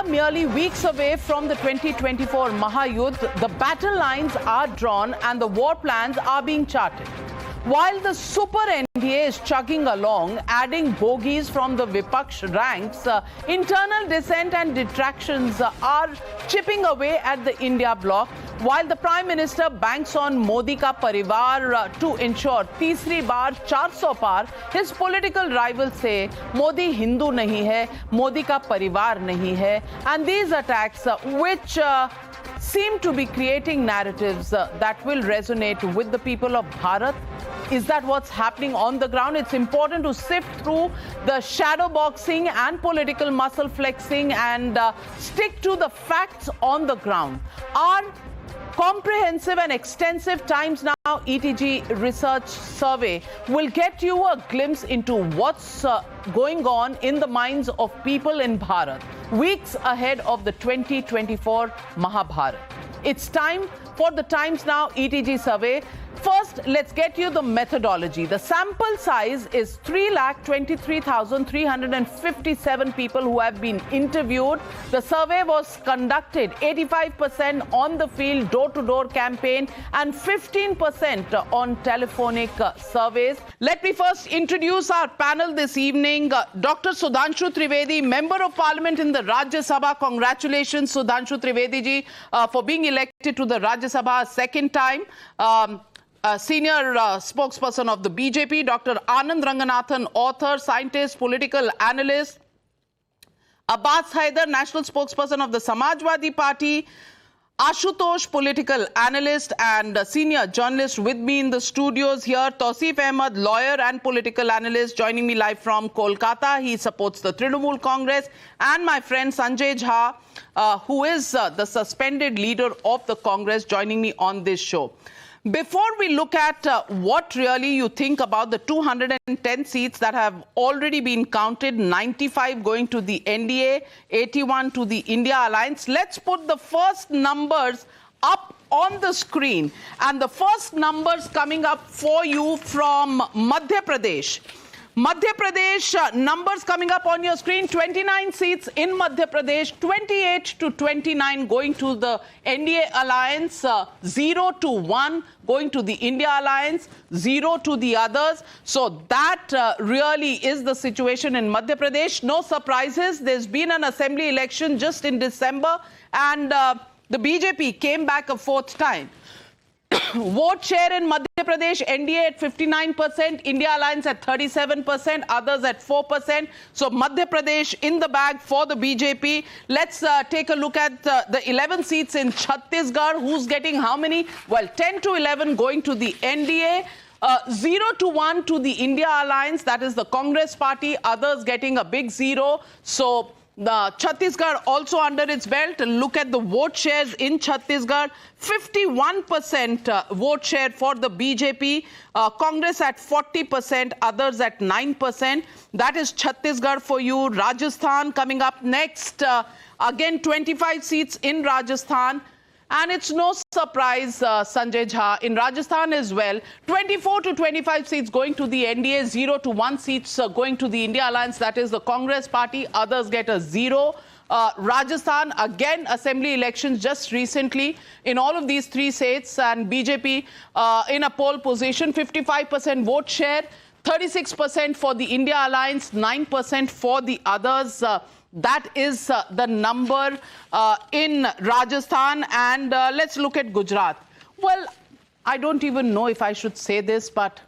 merely weeks away from the 2024 Mahayuddh, the battle lines are drawn and the war plans are being charted. While the Super NDA is chugging along, adding bogies from the Vipaksh ranks, internal dissent and detractions are chipping away at the India Bloc, while the Prime Minister banks on Modi ka parivar to ensure तीसरी बार 400 पार. His political rivals say Modi Hindu nahi hai, Modi ka parivar nahi hai, and these attacks which seem to be creating narratives that will resonate with the people of Bharat. Is that what's happening on the ground? It's important to sift through the shadow boxing and political muscle flexing and stick to the facts on the ground. Our comprehensive and extensive Times Now ETG Research Survey will get you a glimpse into what's going on in the minds of people in Bharat, weeks ahead of the 2024 Mahabharat. It's time for the Times Now ETG Survey. First, let's get you the methodology. The sample size is 3,23,357 people who have been interviewed. The survey was conducted 85% on the field, door-to-door campaign, and 15% on telephonic surveys. Let me first introduce our panel this evening. Dr. Sudhanshu Trivedi, Member of Parliament in the Rajya Sabha. Congratulations, Sudhanshu Trivedi ji, for being elected to the Rajya Sabha a second time. Senior spokesperson of the BJP, Dr. Anand Ranganathan, author, scientist, political analyst. Abbas Haider, national spokesperson of the Samajwadi Party. Ashutosh, political analyst and senior journalist with me in the studios here. Tausif Ahmed, lawyer and political analyst, joining me live from Kolkata. He supports the Trinamool Congress. And my friend Sanjay Jha, who is the suspended leader of the Congress, joining me on this show. Before we look at what really you think about the 210 seats that have already been counted, 95 going to the NDA, 81 to the India Alliance, let's put the first numbers up on the screen. And the first numbers coming up for you from Madhya Pradesh. Madhya Pradesh, numbers coming up on your screen, 29 seats in Madhya Pradesh, 28 to 29 going to the NDA Alliance, 0 to 1 going to the India Alliance, 0 to the others. So that really is the situation in Madhya Pradesh. No surprises. There's been an assembly election just in December and the BJP came back a fourth time. Vote share in Madhya Pradesh, NDA at 59%, India Alliance at 37%, others at 4%. So Madhya Pradesh in the bag for the BJP. Let's take a look at the 11 seats in Chhattisgarh. Who's getting how many? Well, 10 to 11 going to the NDA. 0 to 1 to the India Alliance, that is the Congress party, others getting a big 0. So the Chhattisgarh also under its belt. Look at the vote shares in Chhattisgarh. 51% vote share for the BJP. Congress at 40%, others at 9%. That is Chhattisgarh for you. Rajasthan coming up next. Again, 25 seats in Rajasthan. And it's no surprise, Sanjay Jha, in Rajasthan as well, 24 to 25 seats going to the NDA, 0 to 1 seats going to the India Alliance, that is the Congress party, others get a 0. Rajasthan, again, assembly elections just recently in all of these three states, and BJP in a pole position, 55% vote share, 36% for the India Alliance, 9% for the others. That is the number in Rajasthan. And let's look at Gujarat. Well, I don't even know if I should say this, but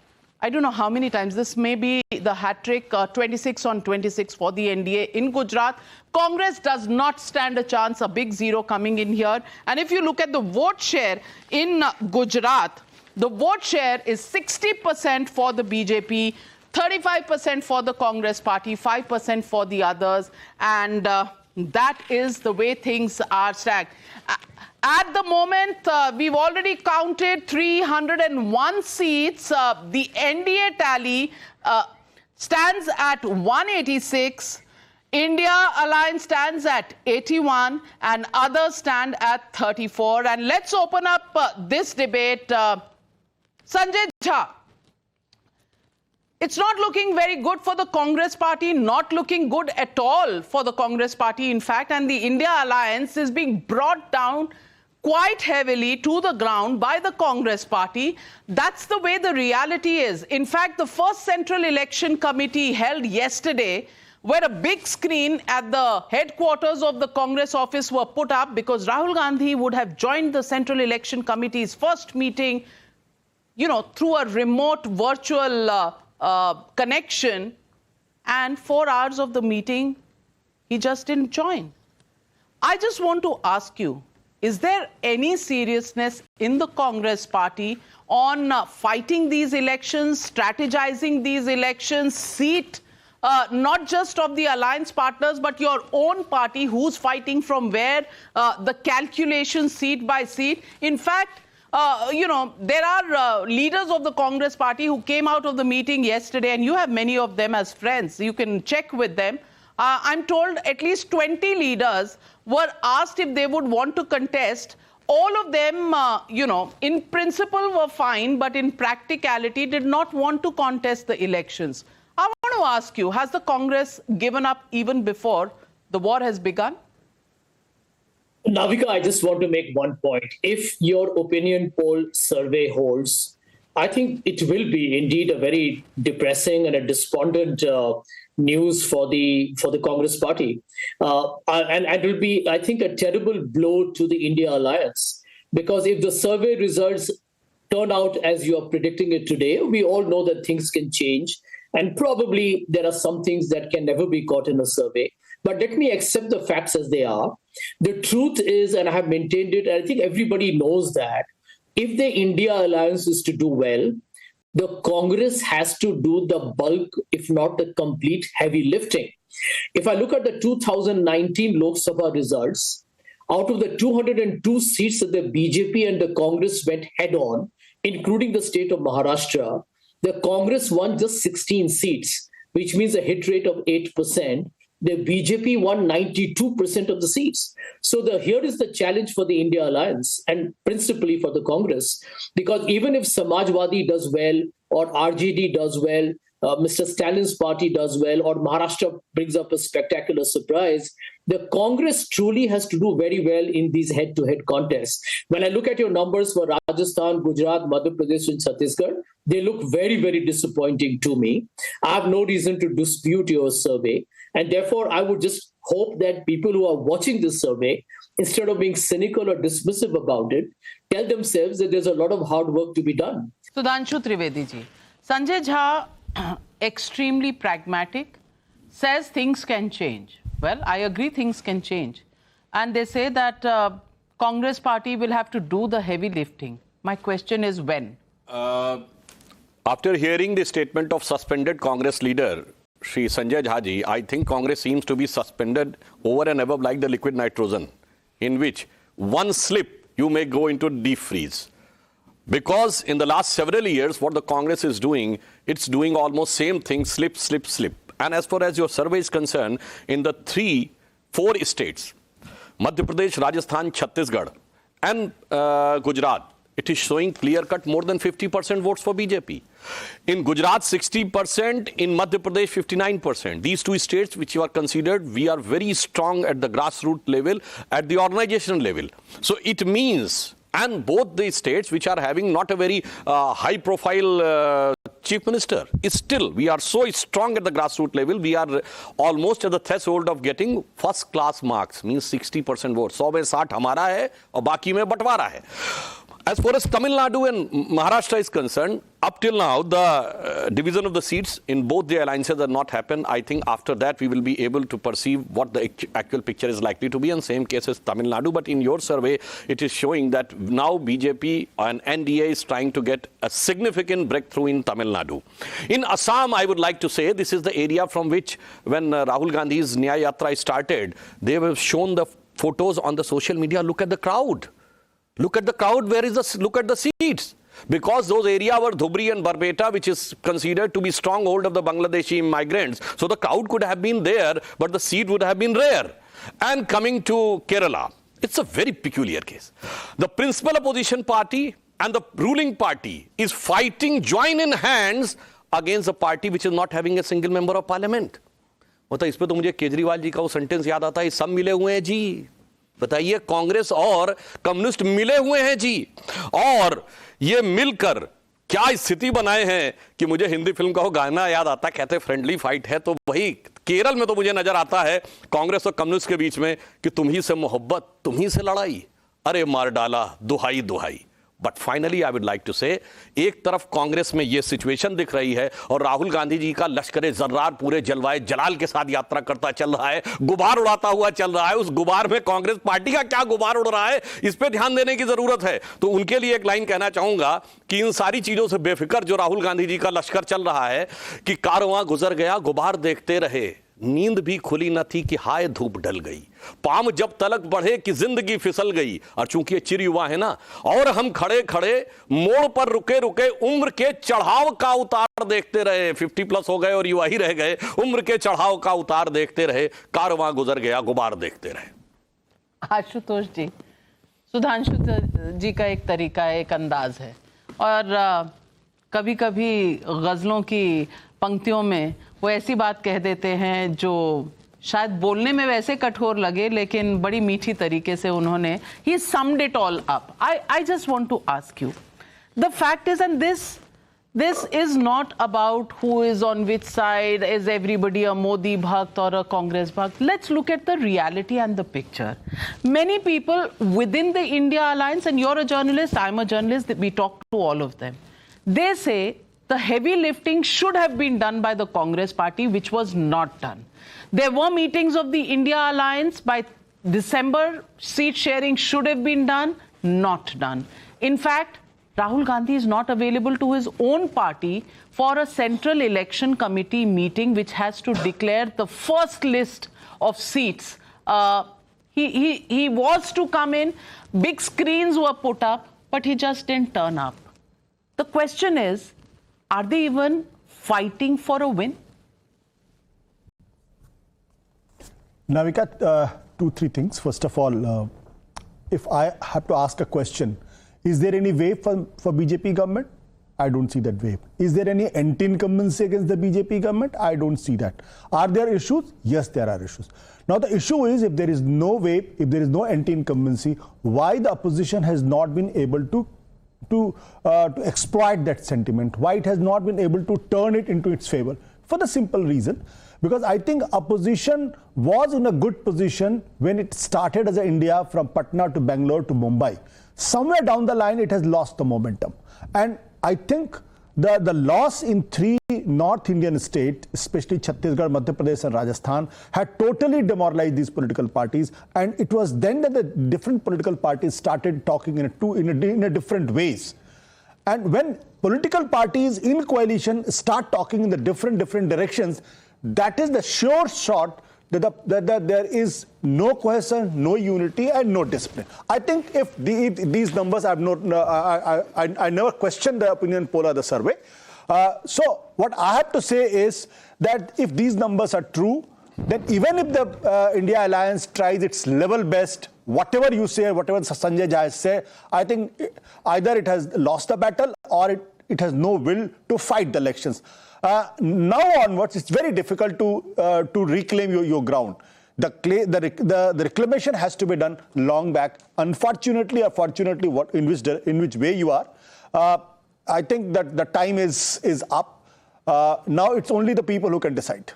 I don't know how many times. This may be the hat trick, 26 on 26 for the NDA in Gujarat. Congress does not stand a chance, a big 0 coming in here. And if you look at the vote share in Gujarat, the vote share is 60% for the BJP, 35% for the Congress party, 5% for the others, and that is the way things are stacked. At the moment, we've already counted 301 seats. The NDA tally stands at 186. India Alliance stands at 81 and others stand at 34. And let's open up this debate. Sanjay Jha, It's not looking very good for the Congress party, not looking good at all for the Congress party, in fact, and the India alliance is being brought down quite heavily to the ground by the Congress party. That's the way the reality is. In fact, the first Central Election Committee held yesterday, where a big screen at the headquarters of the Congress office were put up because Rahul Gandhi would have joined the Central Election Committee's first meeting, through a remote virtual connection, and 4 hours of the meeting, he just didn't join. I just want to ask you, is there any seriousness in the Congress party on fighting these elections, strategizing these elections, seat not just of the alliance partners, but your own party, who's fighting from where, the calculation seat by seat? In fact, there are leaders of the Congress party who came out of the meeting yesterday, and you have many of them as friends. You can check with them. I'm told at least 20 leaders were asked if they would want to contest. All of them, in principle were fine, but in practicality did not want to contest the elections. I want to ask you, has the Congress given up even before the war has begun? Navika, I just want to make one point. If your opinion poll survey holds, I think it will be indeed a very depressing and a despondent news for the Congress party. And it will be, I think, a terrible blow to the India alliance. Because if the survey results turn out as you are predicting it today, we all know that things can change. And probably there are some things that can never be caught in a survey. But let me accept the facts as they are. The truth is, and I have maintained it, and I think everybody knows that, if the India alliance is to do well, the Congress has to do the bulk, if not the complete heavy lifting. If I look at the 2019 Lok Sabha results, out of the 202 seats that the BJP and the Congress went head-on, including the state of Maharashtra, the Congress won just 16 seats, which means a hit rate of 8%. The BJP won 92% of the seats. So here is the challenge for the India alliance, and principally for the Congress, because even if Samajwadi does well, or RJD does well, Mr. Stalin's party does well, or Maharashtra brings up a spectacular surprise, the Congress truly has to do very well in these head-to-head contests. When I look at your numbers for Rajasthan, Gujarat, Madhya Pradesh, and Chhattisgarh, they look very, very disappointing to me. I have no reason to dispute your survey. And therefore, I would just hope that people who are watching this survey, instead of being cynical or dismissive about it, tell themselves that there's a lot of hard work to be done. Sudhanshu Trivedi ji, Sanjay Jha, extremely pragmatic, says things can change. Well, I agree things can change. And they say that Congress party will have to do the heavy lifting. My question is when? After hearing the statement of suspended Congress leader, Shri Sanjay Jha, I think Congress seems to be suspended over and above like the liquid nitrogen, in which one slip you may go into deep freeze. Because in the last several years, what the Congress is doing, it's doing almost same thing, slip, slip, slip. And as far as your survey is concerned, in the 4 states, Madhya Pradesh, Rajasthan, Chhattisgarh, and Gujarat, it is showing clear-cut more than 50% votes for BJP. In Gujarat, 60%. In Madhya Pradesh, 59%. These 2 states which you are considered, we are very strong at the grassroots level, at the organization level. So it means, and both the states which are having not a very high-profile chief minister, still we are so strong at the grassroots level, we are almost at the threshold of getting first-class marks, means 60% votes. 100 में 60 हमारा है और बाकी में बंटवारा है. As far as Tamil Nadu and Maharashtra is concerned, up till now, the division of the seats in both the alliances have not happened. I think after that, we will be able to perceive what the actual picture is likely to be. And same case as Tamil Nadu. But in your survey, it is showing that now BJP and I.N.D.I.A is trying to get a significant breakthrough in Tamil Nadu. In Assam, I would like to say this is the area from which, when Rahul Gandhi's Nya-Yatra started, they have shown the photos on the social media. Look at the crowd. Look at the crowd. Where is the look at the seats? Because those areas were Dhubri and Barpeta, which is considered to be stronghold of the Bangladeshi migrants. So the crowd could have been there, but the seat would have been rare. And coming to Kerala, it's a very peculiar case. The principal opposition party and the ruling party is fighting join in hands against a party which is not having a single member of parliament. मतलब इस पे तो मुझे केजरीवाल जी का वो sentence याद आता है, सब मिले हुए हैं जी। बताइए, कांग्रेस और कम्युनिस्ट मिले हुए हैं जी, और ये मिलकर क्या स्थिति बनाए हैं कि मुझे हिंदी फिल्म का वो गाना याद आता है, कहते फ्रेंडली फाइट है, तो वही केरल में तो मुझे नजर आता है कांग्रेस और कम्युनिस्ट के बीच में कि तुम ही से मोहब्बत, तुम ही से लड़ाई, अरे मार डाला दुहाई दुहाई। But finally I would like to say, एक तरफ कांग्रेस में यह सिचुएशन दिख रही है और राहुल गांधी जी का लश्कर जर्रार पूरे जलवाए जलाल के साथ यात्रा करता चल रहा है, गुबार उड़ाता हुआ चल रहा है। उस गुबार में कांग्रेस पार्टी का क्या गुबार उड़ रहा है, इस पे ध्यान देने की जरूरत है। तो उनके लिए एक लाइन कहना चाहूंगा कि इन सारी चीजों से बेफिक्र जो राहुल गांधी जी का लश्कर चल रहा है कि कारवां गुजर गया, गुबार देखते रहे, नींद भी खुली न थी कि हाय धूप ढल गई, पाम जब तलक बढ़े कि जिंदगी फिसल गई। और चूंकि ये चिर युवा है ना, और हम खड़े खड़े मोड़ पर रुके रुके उम्र के चढ़ाव का उतार देखते रहे, 50+ हो गए और युवा ही रह गए, उम्र के चढ़ाव का उतार देखते रहे, कारवां गुजर गया, गुबार देखते रहे। आशुतोष जी, सुधांशु जी का एक तरीका है, एक अंदाज है, और कभी कभी गजलों की पंक्तियों में वो ऐसी बात कह देते हैं जो शायद बोलने में वैसे कठोर लगे, लेकिन बड़ी मीठी तरीके से उन्होंने ही summed it all up. I just want to ask you, the fact is, and this is not about who is on which side, is everybody a Modi bhakt or a Congress bhakt. Let's look at the reality and the picture. Many people within the India Alliance, and you're a journalist, I'm a journalist, we talk to all of them. They say the heavy lifting should have been done by the Congress party, which was not done. There were meetings of the India Alliance by December, seat sharing should have been done, not done. In fact, Rahul Gandhi is not available to his own party for a Central Election Committee meeting, which has to declare the first list of seats. He was to come in, big screens were put up, but he just didn't turn up. The question is, are they even fighting for a win? Navika, 2-3 things. First of all, if I have to ask a question, is there any wave for BJP government? I don't see that wave. Is there any anti-incumbency against the BJP government? I don't see that. Are there issues? Yes, there are issues. Now the issue is, if there is no wave, if there is no anti-incumbency, why the opposition has not been able to exploit that sentiment? Why it has not been able to turn it into its favor? For the simple reason, because I think opposition was in a good position when it started as India from Patna to Bangalore to Mumbai. Somewhere down the line, it has lost the momentum. And I think the loss in 3 North Indian states, especially Chhattisgarh, Madhya Pradesh and Rajasthan, had totally demoralized these political parties. And it was then that the different political parties started talking in a different ways. And when political parties in coalition start talking in the different directions, that is the sure shot that there is no cohesion, no unity, and no discipline. I think if these numbers, I never questioned the opinion poll or the survey. So what I have to say is that if these numbers are true, then even if the India Alliance tries its level best, whatever you say, whatever Sanjay Jha say, I think either it has lost the battle or it has no will to fight the elections. Now onwards, it's very difficult to reclaim your ground. The reclamation has to be done long back. Unfortunately or fortunately, in which way you are, I think that the time is up. Now it's only the people who can decide.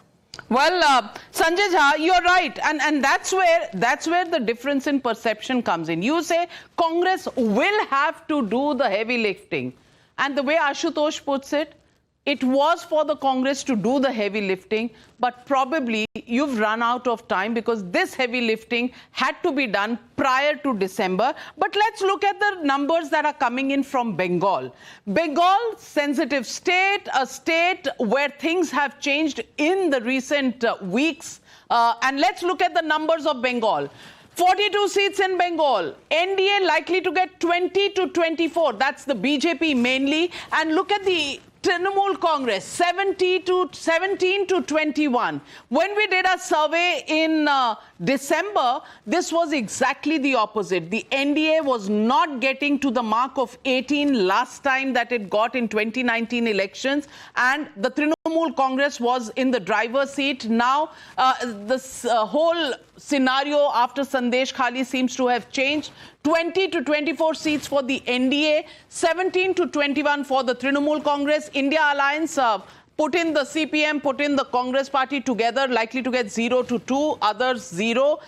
Well, Sanjay Jha, you're right, and that's where the difference in perception comes in. You say Congress will have to do the heavy lifting, and the way Ashutosh puts it, it was for the Congress to do the heavy lifting, but probably you've run out of time because this heavy lifting had to be done prior to December. But let's look at the numbers that are coming in from Bengal. Bengal, sensitive state, a state where things have changed in the recent weeks. And let's look at the numbers of Bengal. 42 seats in Bengal. NDA likely to get 20 to 24. That's the BJP mainly. And look at the Trinamool Congress 17 to 21. When we did a survey in December, this was exactly the opposite. The NDA was not getting to the mark of 18 last time that it got in 2019 elections, and the Trinamool Congress was in the driver's seat. Now, this whole scenario after Sandeshkhali seems to have changed. 20 to 24 seats for the NDA, 17 to 21 for the Trinamool Congress. India Alliance put in the CPM, put in the Congress party together, likely to get 0 to 2, others 0.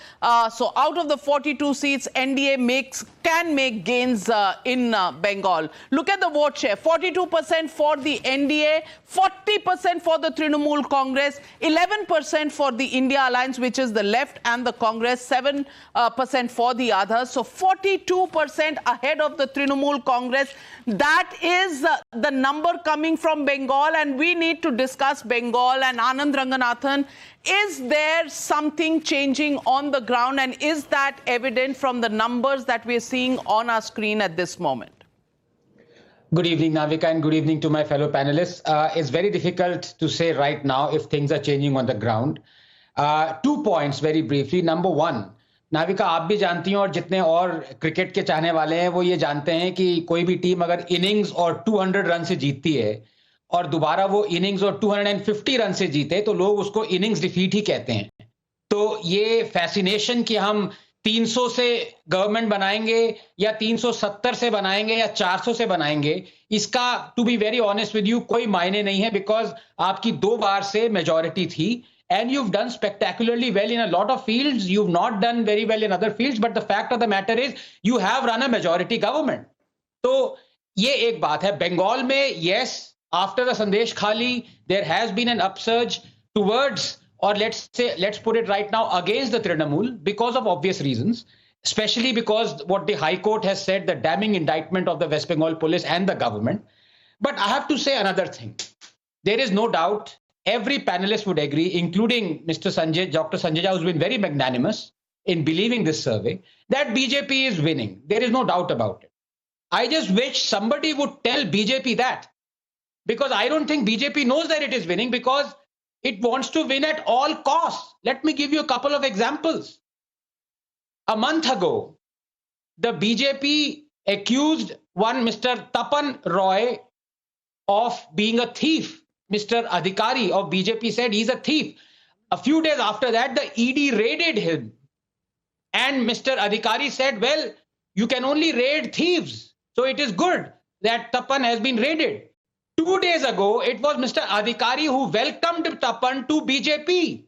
So out of the 42 seats, NDA can make gains in Bengal. Look at the vote share, 42% for the NDA, 40% for the Trinamool Congress, 11% for the India Alliance, which is the left, and the Congress, 7% for the others. So 42% ahead of the Trinamool Congress. That is the number coming from Bengal, and we need to discuss Bengal. And Anand Ranganathan, is there something changing on the ground, and is that evident from the numbers that we're seeing on our screen at this moment? Good evening, Navika, and good evening to my fellow panelists. It's very difficult to say right now if things are changing on the ground. 2 points very briefly. Number one, Navika आप भी जानती हैं और जितने और cricket के चाहने वाले हैं वो ये जानते हैं कि कोई भी टीम अगर इनिंग्स और 200 रन से जीतती है और दोबारा वो इनिंग्स और 250 रन से जीते तो लोग उसको इनिंग्स डिफीट ही कहते हैं. तो ये फैसिनेशन कि हम 300 से गवर्नमेंट बनाएंगे या 370 से बनाएंगे या 400 से बनाएंगे, इसका to be very honest with you कोई मायने नहीं है, बिकॉज आपकी 2 बार से मेजॉरिटी थी. And you've done spectacularly well in a lot of fields. You've not done very well in other fields. But the fact of the matter is, you have run a majority government. So, ये एक बात है. Bengal में, yes, after the Sandeshkhali, there has been an upsurge towards, or let's put it right now, against the Trinamool because of obvious reasons. Especially because what the High Court has said, the damning indictment of the West Bengal police and the government. But I have to say another thing. There is no doubt. Every panelist would agree, including Dr. Sanjay, who's been very magnanimous in believing this survey, that BJP is winning. There is no doubt about it. I just wish somebody would tell BJP that, because I don't think BJP knows that it is winning because it wants to win at all costs. Let me give you a couple of examples. A month ago, the BJP accused one Mr. Tapan Roy of being a thief. Mr. Adhikari of BJP said he's a thief. A few days after that, the ED raided him. And Mr. Adhikari said, well, you can only raid thieves. So it is good that Tapan has been raided. 2 days ago, it was Mr. Adhikari who welcomed Tapan to BJP.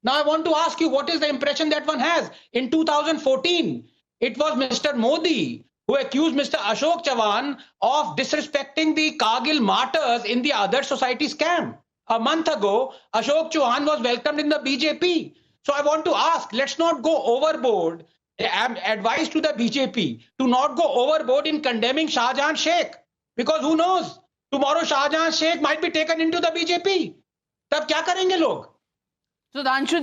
Now I want to ask you, what is the impression that one has? In 2014, it was Mr. Modi who accused Mr. Ashok Chavan of disrespecting the Kargil martyrs in the Other Society scam. A month ago, Ashok Chauhan was welcomed in the BJP. So I want to ask, let's not go overboard. Advice to the BJP to not go overboard in condemning Shahjahan Sheikh. Because who knows, tomorrow Shahjahan Sheikh might be taken into the BJP. तब क्या करेंगे लोग? Sudhanshu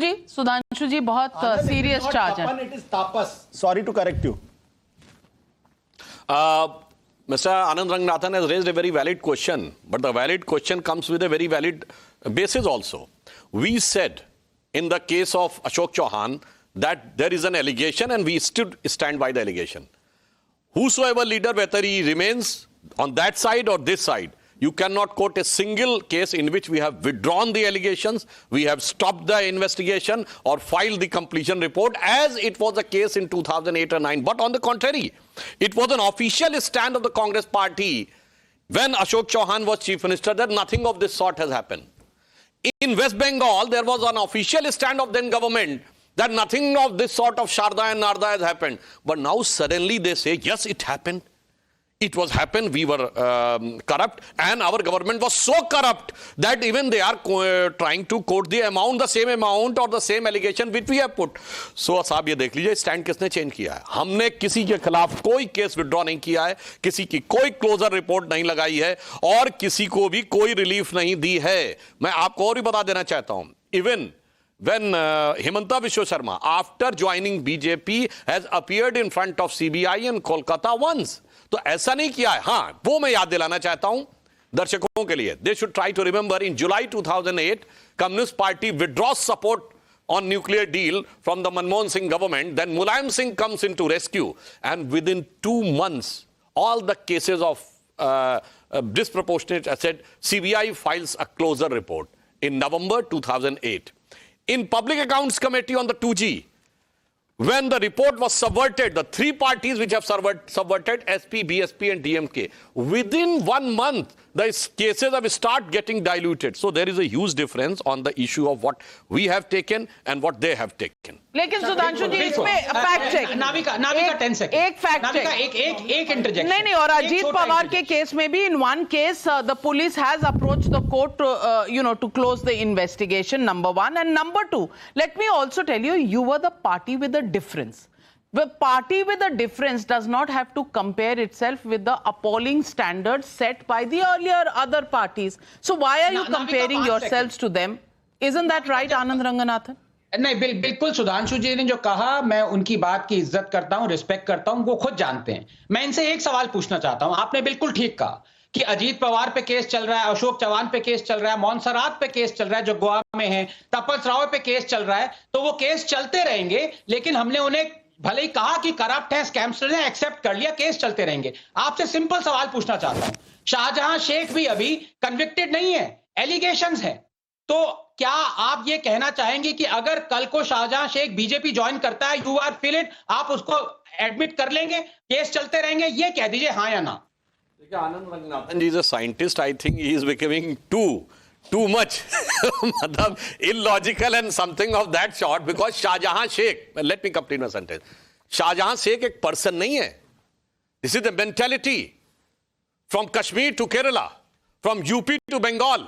ji, बहुत serious charge है. It is tapas. Sorry to correct you. Mr. Anand Ranganathan has raised a very valid question, but the valid question comes with a very valid basis also. We said in the case of Ashok Chauhan that there is an allegation and we stood stand by the allegation. Whosoever leader, whether he remains on that side or this side, you cannot quote a single case in which we have withdrawn the allegations, we have stopped the investigation or filed the completion report as it was the case in 2008 or 9. But on the contrary, it was an official stand of the Congress party when Ashok Chauhan was Chief Minister that nothing of this sort has happened. In West Bengal, there was an official stand of then government that nothing of this sort of Sharda and Narda has happened. But now suddenly they say, yes, it happened. It was happened, we were corrupt, and our government was so corrupt that even they are trying to quote the amount, the same amount or the same allegation which we have put. So, साहब ये देख लीजिए stand किसने change किया है. हमने किसी के खिलाफ कोई केस विड्रॉ नहीं किया है, किसी की कोई क्लोजर रिपोर्ट नहीं लगाई है और किसी को भी कोई रिलीफ नहीं दी है. मैं आपको और भी बता देना चाहता हूं, even when Himanta Biswa Sharma, after joining BJP, has appeared in front of CBI in Kolkata once. तो ऐसा नहीं किया है. हाँ, वो मैं याद दिलाना चाहता हूं दर्शकों के लिए, they should try to remember in July 2008, Communist Party withdraws support on nuclear deal from the Manmohan Singh government. Then Mulayam Singh comes into rescue, and within 2 months, all the cases of disproportionate asset, CBI files a closure report in November 2008. In Public Accounts Committee on the 2G, when the report was subverted, the three parties which have subverted, SP, BSP and DMK, within 1 month, the cases have started getting diluted. So there is a huge difference on the issue of what we have taken and what they have taken. लेकिन सुधांशु जी इसमें fact check, Navika 10 second, एक fact check, एक interjection, नहीं, और अजीत पवार के case में भी, in one case the police has approached the court to to close the investigation, number one, and number two, let me also tell you, you were the party with a difference. The party with a difference does not have to compare itself with the appalling standards set by the earlier other parties. So why are you comparing yourselves to them? Isn't that right, Anand Ranganathan? नहीं, बिल्कुल सुधांशु जी ने जो कहा, मैं उनकी बात की इज्जत करता हूं, रिस्पेक्ट करता हूं, वो खुद जानते हैं। मैं इनसे एक सवाल पूछना चाहता हूं। आपने बिल्कुल ठीक कहा कि अजीत पवार पे केस चल रहा है, अशोक चौहान पे केस चल रहा है, मोनसरात पे केस चल रहा है जो गोवा में है, तपस राव पे केस चल रहा है, तो वो केस चलते रहेंगे, लेकिन हमने उन्हें भले ही कहा कि करप्ट है, स्कैमस्टर है, एक्सेप्ट कर लिया, केस चलते रहेंगे। आपसे सिंपल सवाल पूछना चाहता हूं, शाहजहां शेख भी अभी कन्विक्टेड नहीं है, एलिगेशंस है, तो क्या आप ये कहना चाहेंगे कि अगर कल को शाहजहां शेख बीजेपी ज्वाइन करता है, यू आर फील इट, आप उसको एडमिट कर लेंगे, केस चलते रहेंगे, ये कह दीजिए हाँ या ना। देखिए, Anand Ranganathan ji is a scientist, I think he is becoming too much मतलब illogical and something of that sort, because Shahjahan Sheikh, let me complete my sentence, Shahjahan Sheikh एक person नहीं है, this is the mentality from Kashmir to Kerala, from UP to Bengal,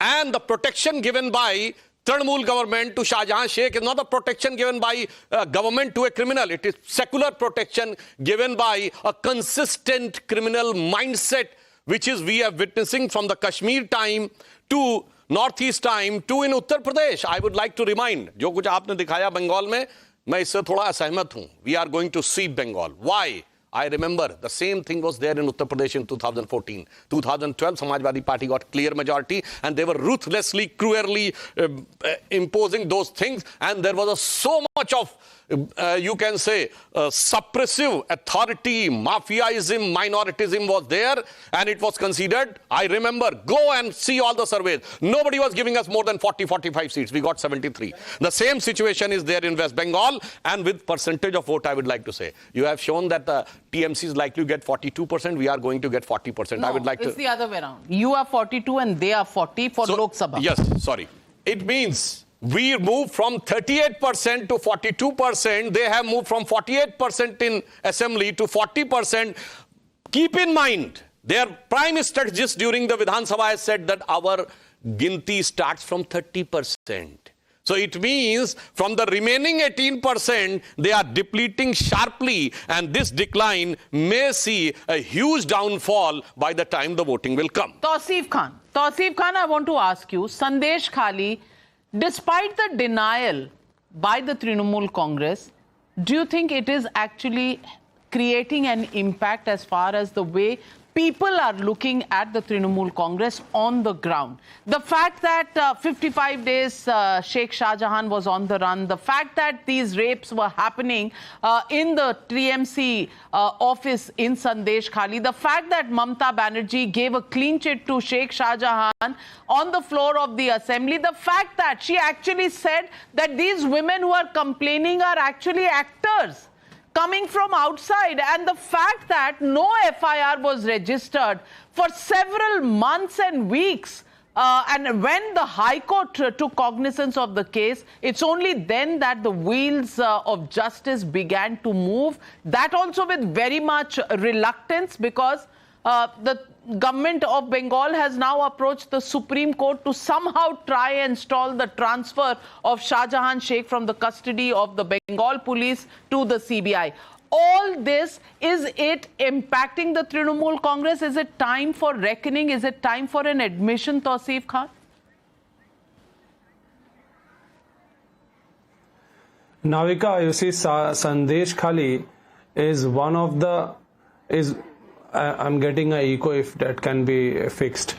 and the protection given by Trinamool government to Shahjahan Sheikh is not the protection given by government to a criminal. It is secular protection given by a consistent criminal mindset, which is we are witnessing from the Kashmir time to Northeast time to in Uttar Pradesh. I would like to remind, जो कुछ आपने दिखाया बंगाल में, मैं इससे थोड़ा असहमत हूं. We are going to sweep Bengal. Why? I remember the same thing was there in Uttar Pradesh in 2014. 2012, Samajwadi Party got clear majority and they were ruthlessly, cruelly imposing those things, and there was so much of you can say suppressive authority, mafiaism, minoritism was there, and it was considered. I remember, go and see all the surveys. Nobody was giving us more than 40-45 seats. We got 73. The same situation is there in West Bengal, and with percentage of vote, I would like to say, you have shown that the TMC is likely to get 42%. We are going to get 40%. No, I would like it's the other way around. You are 42 and they are 40 for Lok Sabha. Yes, sorry. It means we moved from 38% to 42%. They have moved from 48% in assembly to 40%. Keep in mind, their prime strategist during the Vidhan Sabha has said that our ginti starts from 30%. So it means from the remaining 18%, they are depleting sharply, and this decline may see a huge downfall by the time the voting will come. Tausif Khan, I want to ask you, Sandeshkhali, despite the denial by the Trinamool Congress, do you think it is actually creating an impact as far as the way people are looking at the Trinamool Congress on the ground? The fact that 55 days Sheikh Shahjahan was on the run, the fact that these rapes were happening in the TMC office in Sandeshkhali, the fact that Mamta Banerjee gave a clean chit to Sheikh Shahjahan on the floor of the assembly, the fact that she actually said that these women who are complaining are actually actors coming from outside, and the fact that no FIR was registered for several months and weeks, and when the High Court took cognizance of the case, it's only then that the wheels of justice began to move. That also with very much reluctance, because the government of Bengal has now approached the Supreme Court to somehow try and stall the transfer of Shahjahan Sheikh from the custody of the Bengal police to the CBI. All this, is it impacting the Trinamool Congress? Is it time for reckoning? Is it time for an admission, Tausif Khan? Navika, you see, Sandeshkhali is one of the I'm getting an echo if that can be fixed.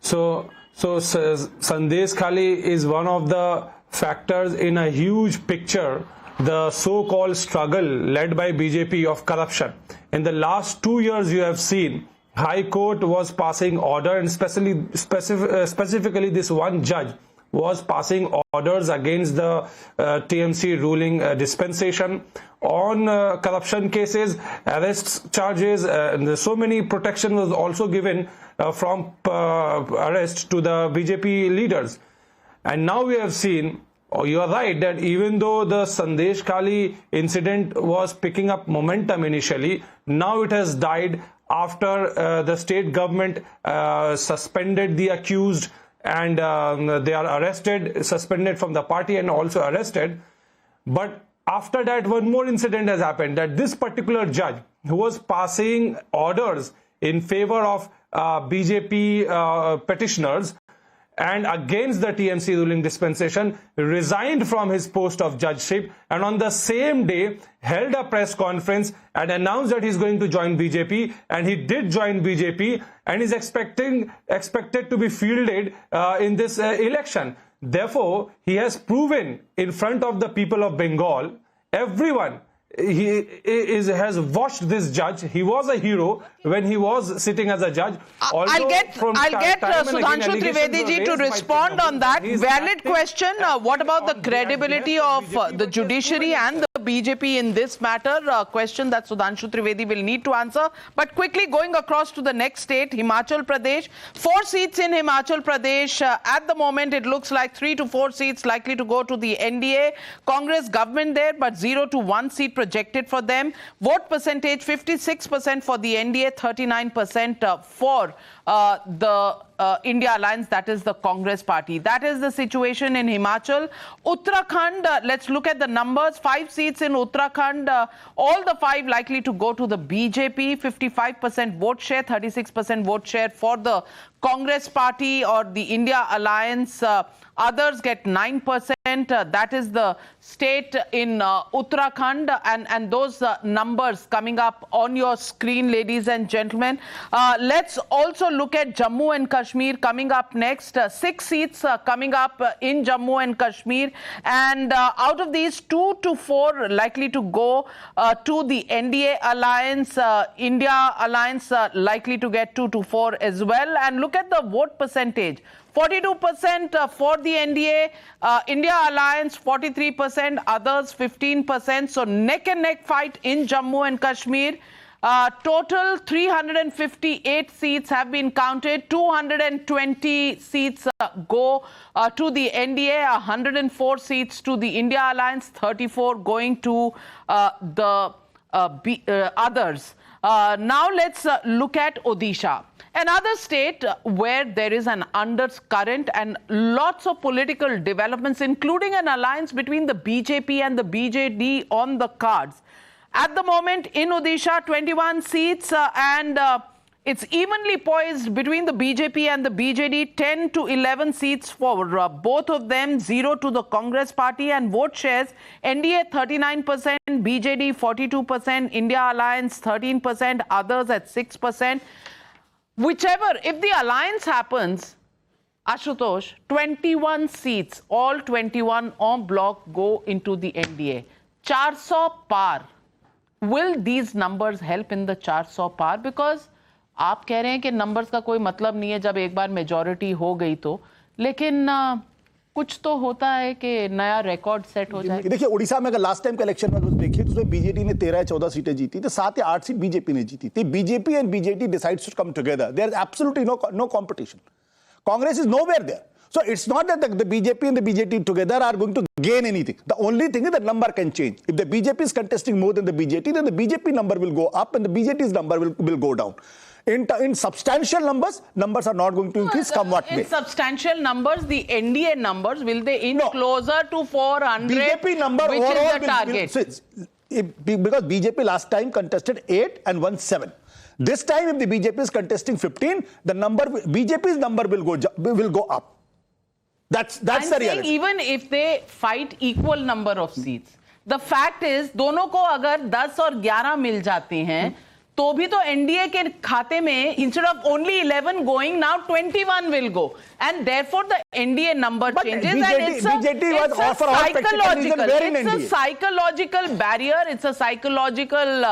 So Sandeshkhali is one of the factors in a huge picture, the so-called struggle led by BJP of corruption. In the last 2 years, you have seen High Court was passing order, and specifically this one judge was passing orders against the TMC ruling dispensation on corruption cases, arrests charges, and so many protection was also given from arrest to the BJP leaders. And now we have seen, you are right, that even though the Sandeshkhali incident was picking up momentum initially, now it has died after the state government suspended the accused, and they are arrested, suspended from the party and also arrested. But after that, one more incident has happened, that this particular judge who was passing orders in favor of BJP petitioners and against the TMC ruling dispensation resigned from his post of judgeship, and on the same day held a press conference and announced that he's going to join BJP, and he did join BJP and is expected to be fielded in this election. Therefore, he has proven in front of the people of Bengal, everyone, has watched this judge. He was a hero when he was sitting as a judge. I'll get Sudhanshu Trivedi ji to respond on that. Valid question. What about the credibility of the judiciary and the BJP in this matter? A question that Sudhanshu Trivedi will need to answer. But quickly going across to the next state, Himachal Pradesh. 4 seats in Himachal Pradesh. At the moment, it looks like 3 to 4 seats likely to go to the NDA. Congress government there, but 0 to 1 seat projected for them. Vote percentage 56% for the NDA, 39% for the India Alliance, that is the Congress party. That is the situation in Himachal. Uttarakhand, let's look at the numbers. 5 seats in Uttarakhand, all the 5 likely to go to the BJP. 55% vote share, 36% vote share for the Congress party or the India Alliance. Others get 9%. That is the state in Uttarakhand. And those numbers coming up on your screen, ladies and gentlemen. Let's also look at Jammu and Kashmir coming up next. 6 seats coming up in Jammu and Kashmir. And out of these, 2 to 4 likely to go to the NDA Alliance. India Alliance likely to get 2 to 4 as well. And look at the vote percentage. 42% for the NDA, India Alliance 43%, others 15%. So neck and neck fight in Jammu and Kashmir. Total 358 seats have been counted. 220 seats go to the NDA, 104 seats to the India Alliance, 34 going to the others. Now let's look at Odisha. Another state where there is an undercurrent and lots of political developments, including an alliance between the BJP and the BJD on the cards. At the moment in Odisha, 21 seats and it's evenly poised between the BJP and the BJD, 10 to 11 seats for both of them, 0 to the Congress party, and vote shares, NDA 39%, BJD 42%, India Alliance 13%, others at 6%. Whichever, if the alliance happens, Ashutosh, 21 seats, all 21 en bloc go into the NDA. 400 par. Will these numbers help in the 400 par? Because आप कह रहे हैं कि numbers का कोई मतलब नहीं है जब एक बार majority हो गई तो, लेकिन कुछ तो होता है कि नया रिकॉर्ड सेट हो जाए। देखिए उड़ीसा में अगर लास्ट टाइम का इलेक्शन में देखिए तो उसमें बीजेडी ने 13 या 14 सीटें जीती थी, 7 या 8 सीट बीजेपी ने जीती थी। BJP and BJD decides to come together, there is absolutely no competition. Congress is nowhere there, so it's not that the BJP and the BJD together are going to gain anything. The only thing is the number can change. If the BJP is contesting more than the BJD, then the BJP number will go up and the BJD's number will go down. In substantial numbers are not going to increase, come what may. In substantial numbers, the NDA numbers, will they inch closer to 400, BJP number which is the target? Because BJP last time contested 8 and won 7. This time, if the BJP is contesting 15, the number BJP's number will go up. That's the reality. Even if they fight equal number of seats, the fact is, दोनों को अगर 10 और 11 मिल जाते हैं, तो भी तो NDA के खाते में instead of only 11 going now 21 will go and therefore the NDA number changes and it's a psychological barrier, it's a psychological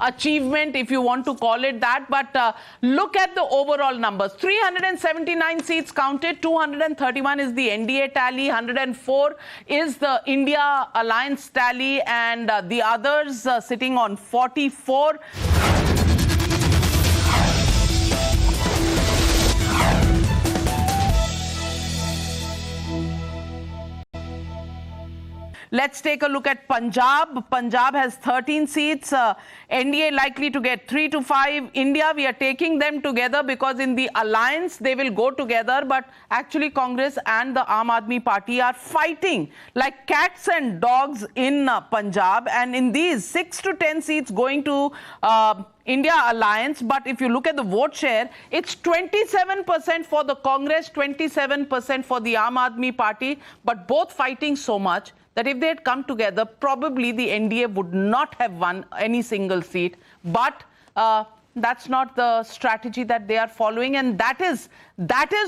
achievement if you want to call it that, but look at the overall numbers. 379 seats counted, 231 is the NDA tally, 104 is the India Alliance tally, and the others sitting on 44. Let's take a look at Punjab. Punjab has 13 seats. NDA likely to get 3 to 5. India, we are taking them together because in the alliance they will go together. But actually Congress and the Aam Aadmi Party are fighting like cats and dogs in Punjab. And in these 6 to 10 seats going to India Alliance, but if you look at the vote share, it's 27% for the Congress, 27% for the Aam Aadmi Party, but both fighting so much that if they had come together, probably the NDA would not have won any single seat. But that's not the strategy that they are following, and that is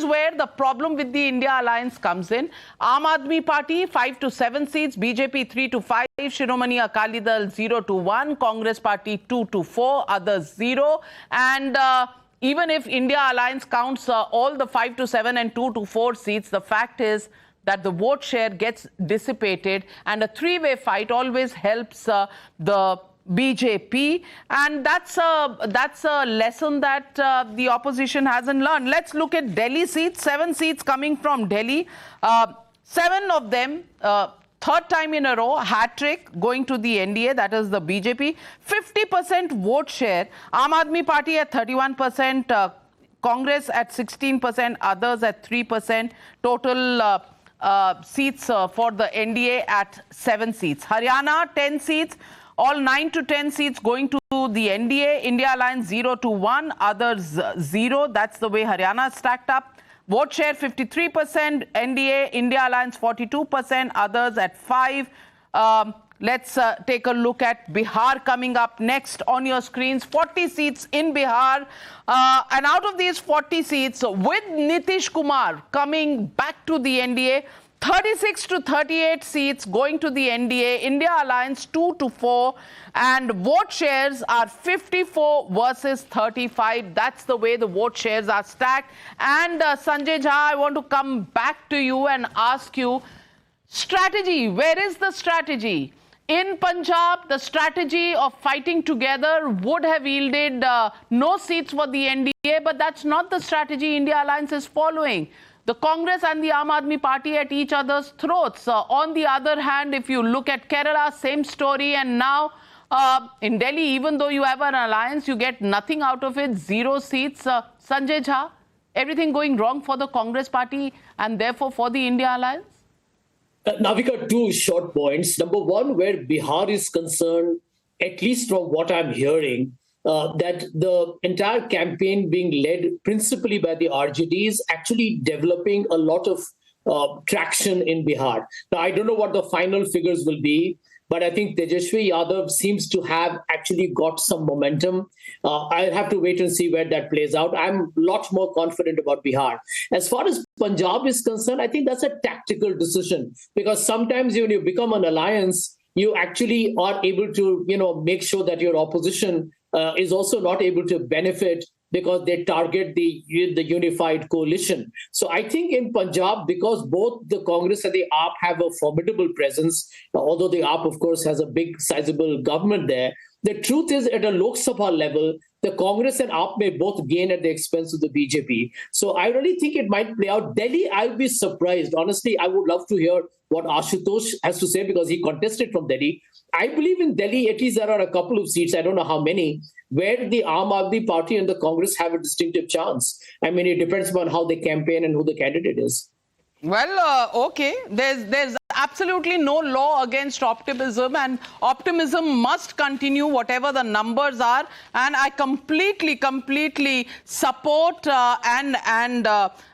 where the problem with the India Alliance comes in. Aam Aadmi Party 5 to 7 seats, BJP 3 to 5, Shiromani Akali Dal 0 to 1, Congress Party 2 to 4, others 0, and even if India Alliance counts all the 5 to 7 and 2 to 4 seats, the fact is that the vote share gets dissipated, and a three-way fight always helps the BJP, and that's a lesson that the opposition hasn't learned. Let's look at Delhi seats. 7 seats coming from Delhi. 7 of them, third time in a row, hat-trick going to the NDA, that is the BJP. 50% vote share. Aam Aadmi Party at 31%, Congress at 16%, others at 3%. Total seats for the NDA at 7 seats. Haryana, 10 seats. All 9 to 10 seats going to the NDA. India Alliance 0 to 1, others 0. That's the way Haryana is stacked up. Vote share 53%, NDA, India Alliance 42%, others at 5. Let's take a look at Bihar coming up next on your screens. 40 seats in Bihar. And out of these 40 seats, with Nitish Kumar coming back to the NDA, 36 to 38 seats going to the NDA, India Alliance 2 to 4, and vote shares are 54 versus 35. That's the way the vote shares are stacked. And Sanjay Jha, I want to come back to you and ask you, strategy, where is the strategy? In Punjab, the strategy of fighting together would have yielded no seats for the NDA, but that's not the strategy India Alliance is following. The Congress and the Aam Aadmi Party at each other's throats. On the other hand, if you look at Kerala, same story. And now in Delhi, even though you have an alliance, you get nothing out of it, 0 seats. Sanjay Jha, everything going wrong for the Congress Party and therefore for the India Alliance? Navika, 2 short points. Number one, where Bihar is concerned, at least from what I'm hearing, that the entire campaign being led principally by the RJD is actually developing a lot of traction in Bihar. Now, I don't know what the final figures will be, but I think Tejashwi Yadav seems to have actually got some momentum. I'll have to wait and see where that plays out. I'm a lot more confident about Bihar. As far as Punjab is concerned, I think that's a tactical decision, because sometimes when you become an alliance, you actually are able to, make sure that your opposition is also not able to benefit because they target the unified coalition. So I think in Punjab, because both the Congress and the AAP have a formidable presence, although the AAP, of course, has a big, sizable government there, the truth is at a Lok Sabha level, the Congress and AAP may both gain at the expense of the BJP. So I really think it might play out. Delhi, I'll be surprised. Honestly, I would love to hear what Ashutosh has to say because he contested from Delhi. I believe in Delhi, at least there are a couple of seats, I don't know how many, where the Aam Aadmi Party and the Congress have a distinctive chance. I mean, it depends on how they campaign and who the candidate is. Well, okay. There's absolutely no law against optimism, and optimism must continue whatever the numbers are. And I completely support and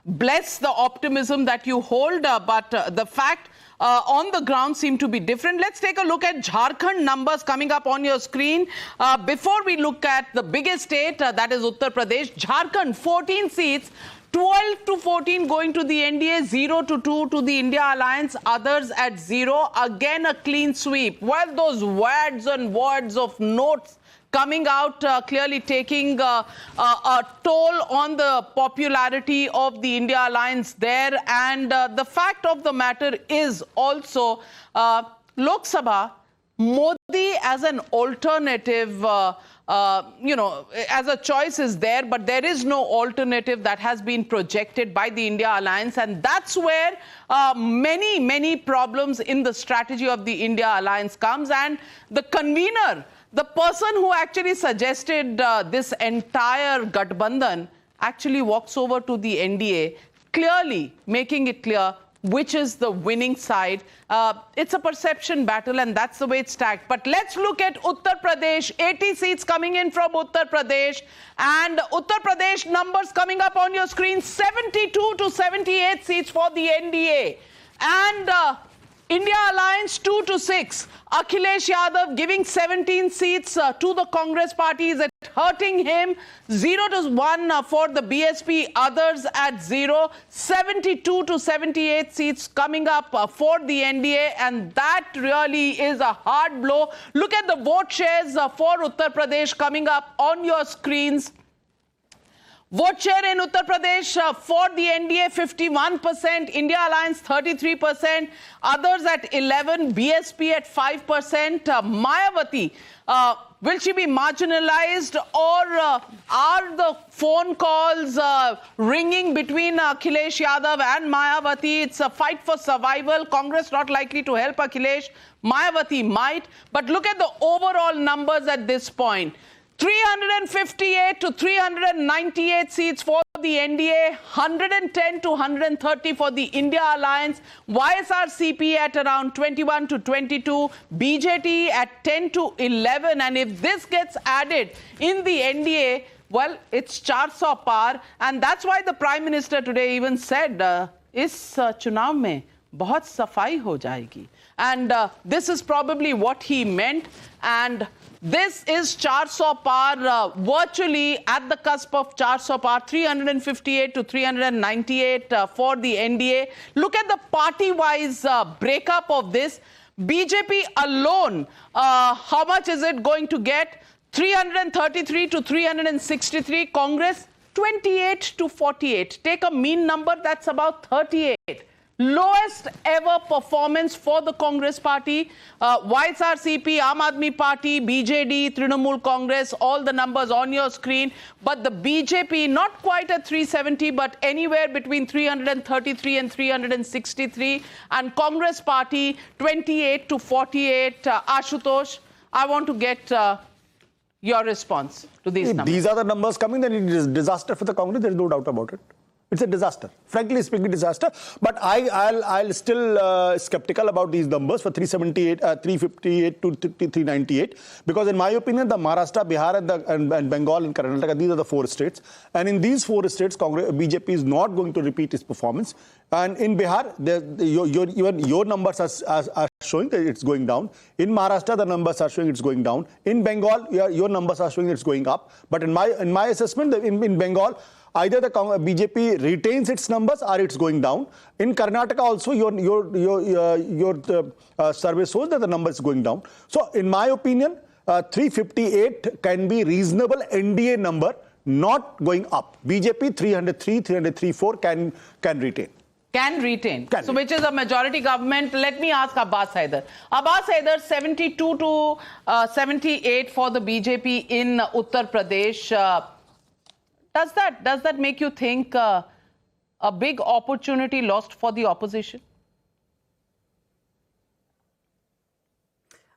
bless the optimism that you hold, but the fact on the ground seem to be different. Let's take a look at Jharkhand numbers coming up on your screen. Before we look at the biggest state, that is Uttar Pradesh, Jharkhand, 14 seats, 12 to 14 going to the NDA, 0 to 2 to the India Alliance, others at 0. Again, a clean sweep. Well, those words and words of notes coming out, clearly taking a toll on the popularity of the India Alliance there. And the fact of the matter is also Lok Sabha, Modi as an alternative, as a choice is there, but there is no alternative that has been projected by the India Alliance. And that's where many problems in the strategy of the India Alliance comes. And the convener, the person who actually suggested this entire Gathbandhan, actually walks over to the NDA, clearly making it clear which is the winning side. It's a perception battle, and that's the way it's stacked. But let's look at Uttar Pradesh. 80 seats coming in from Uttar Pradesh. And Uttar Pradesh numbers coming up on your screen, 72 to 78 seats for the NDA. And India Alliance 2 to 6. Akhilesh Yadav giving 17 seats to the Congress party. Is it hurting him? 0 to 1 for the BSP, others at 0. 72 to 78 seats coming up for the NDA, and that really is a hard blow. Look at the vote shares for Uttar Pradesh coming up on your screens. Vote share in Uttar Pradesh for the NDA 51%, India Alliance 33%, others at 11%, BSP at 5%. Mayawati, will she be marginalized, or are the phone calls ringing between Akhilesh Yadav and Mayawati? It's a fight for survival. Congress not likely to help Akhilesh. Mayawati might. But look at the overall numbers at this point. 358 to 398 seats for the NDA, 110 to 130 for the India Alliance, YSRCP at around 21 to 22, BJT at 10 to 11. And if this gets added in the NDA, well, it's 400 par. And that's why the Prime Minister today even said, is chunav mein bahut safai ho jayegi. And this is probably what he meant. And this is 400 par, virtually at the cusp of 400 par, 358 to 398 for the NDA. Look at the party-wise breakup of this. BJP alone, how much is it going to get? 333 to 363. Congress, 28 to 48. Take a mean number, that's about 38. Lowest ever performance for the Congress party. YSRCP, Aam Aadmi Party, BJD, Trinamool Congress, all the numbers on your screen. But the BJP, not quite at 370, but anywhere between 333 and 363. And Congress party, 28 to 48. Ashutosh, I want to get your response to these numbers. These are the numbers coming, then it is disaster for the Congress. There is no doubt about it. It's a disaster, frankly speaking, disaster. But I'll still skeptical about these numbers for 358 to 398, because in my opinion, the Maharashtra, Bihar, and Bengal and Karnataka, these are the 4 states. And in these 4 states, BJP is not going to repeat its performance. And in Bihar, your numbers are showing that it's going down. In Maharashtra, the numbers are showing it's going down. In Bengal, your numbers are showing it's going up. But in my assessment, in Bengal, either the BJP retains its numbers or it's going down. In Karnataka also, your survey shows that the number is going down. So, in my opinion, 358 can be reasonable NDA number, not going up. BJP 303, 334 can retain. Can retain. So which is a majority government. Let me ask Abbas Haider. Abbas Haider, 72 to 78 for the BJP in Uttar Pradesh. Does that make you think a big opportunity lost for the opposition?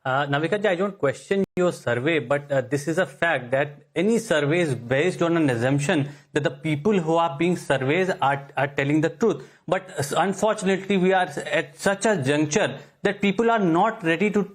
Navika ji, I don't question your survey, but this is a fact that any survey is based on an assumption that the people who are being surveyed are telling the truth. But unfortunately, we are at such a juncture that people are not ready to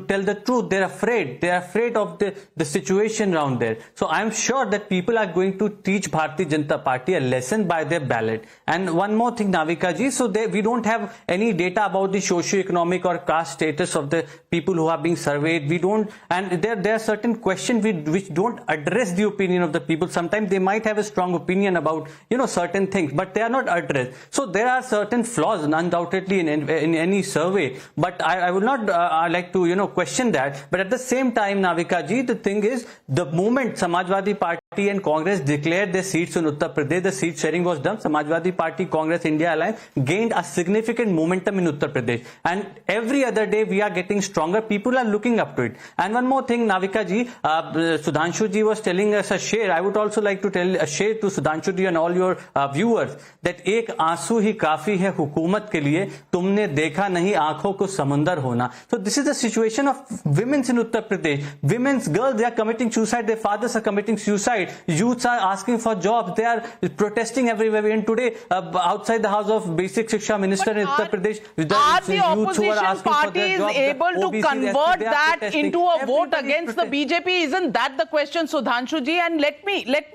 tell the truth. They're afraid. They're afraid of the situation around there. So I'm sure that people are going to teach Bharatiya Janata Party a lesson by their ballot. And one more thing, Navika ji, so we don't have any data about the socio-economic or caste status of the people who are being surveyed. We don't, and there are certain questions which don't address the opinion of the people. Sometimes they might have a strong opinion about, certain things, but they are not addressed. So there are certain flaws, undoubtedly, in any survey. But I would not like to, question that. But at the same time, Navika ji, the thing is, the moment Samajwadi Party and Congress declared their seats in Uttar Pradesh, the seat sharing was done. Samajwadi Party, Congress, India alliance gained a significant momentum in Uttar Pradesh. And every other day we are getting stronger. People are looking up to it. And one more thing, Navika ji, Sudhanshu ji was telling us a share. I would also like to tell a share to Sudhanshu ji and all your viewers that एक आंसू ही काफी है हुकूमत के लिए, तुमने देखा नहीं आंखों को समंदर होना. So this is the situation of women in Uttar Pradesh. Women's girls, they are committing suicide. Their fathers are committing suicide. Youths are asking for jobs. They are protesting everywhere. And today, outside the house of Basic Shiksha Minister in Uttar Pradesh, are the opposition parties able to convert that into a vote against the BJP? Isn't that the question, Sudhanshu ji? And let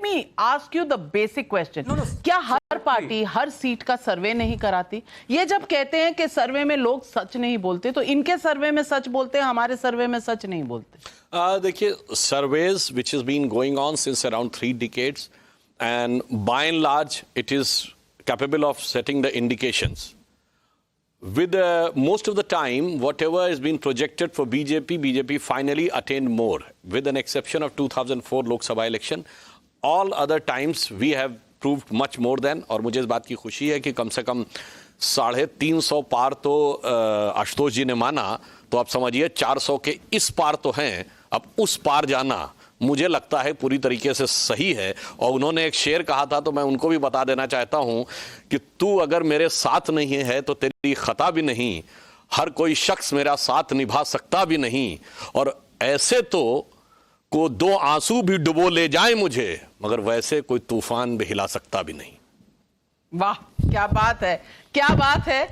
me ask you the basic question. क्या हर party हर seat का सर्वे नहीं कराती? ये जब कहते हैं कि सर्वे में लोग सच नहीं बोलते, तो इनके सर्वे में सच बोलते हैं, हमारे सर्वे में सच नहीं बोलते. देखिए, surveys which has been going on since around 3 decades, and by and large it is capable of setting the indications. With most of the time, whatever has been projected for BJP finally attained more, with an exception of 2004 Lok Sabha election. All other times we have proved much more than, और मुझे इस बात की खुशी है कि कम से कम 350 पार तो आशुतोष जी ने माना, तो आप समझिए 400 के इस पार तो हैं. अब उस पार जाना मुझे लगता है पूरी तरीके से सही है. और उन्होंने एक शेर कहा था, तो मैं उनको भी बता देना चाहता हूं कि तू अगर मेरे साथ नहीं है तो तेरी खता भी नहीं, हर कोई शख्स मेरा साथ निभा सकता भी नहीं, और ऐसे तो को 2 आंसू भी डुबो ले जाए मुझे, मगर वैसे कोई तूफान भी हिला सकता भी नहीं. वाह, क्या बात है, क्या बात है.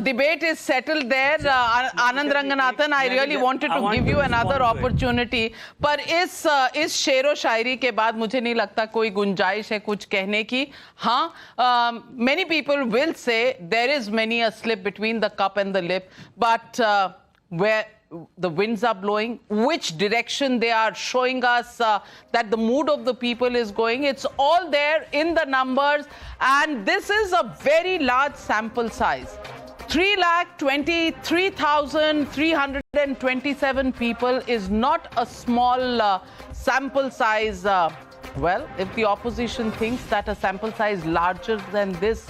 Debate is settled there. Anand Ranganathan, I really wanted to give you another opportunity, पर इस शेरो शायरी के बाद मुझे नहीं लगता कोई गुंजाइश है कुछ कहने की. हाँ, many people will say there is many a slip between the cup and the lip, but where the winds are blowing, which direction they are showing us that the mood of the people is going, it's all there in the numbers. And this is a very large sample size. 3,23,327 people is not a small sample size. Well, if the opposition thinks that a sample size larger than this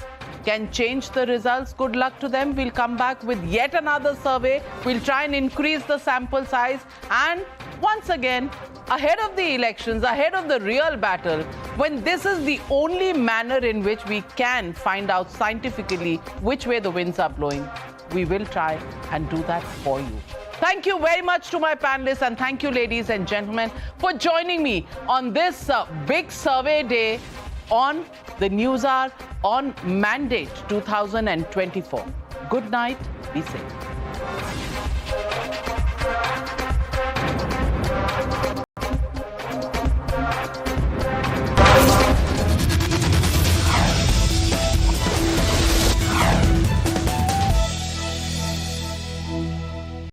can change the results, good luck to them. We'll come back with yet another survey. We'll try and increase the sample size. And once again, ahead of the elections, ahead of the real battle, when this is the only manner in which we can find out scientifically which way the winds are blowing, we will try and do that for you. Thank you very much to my panelists, and thank you, ladies and gentlemen, for joining me on this big survey day on the Newshour on Mandate 2024. Good night. Be safe.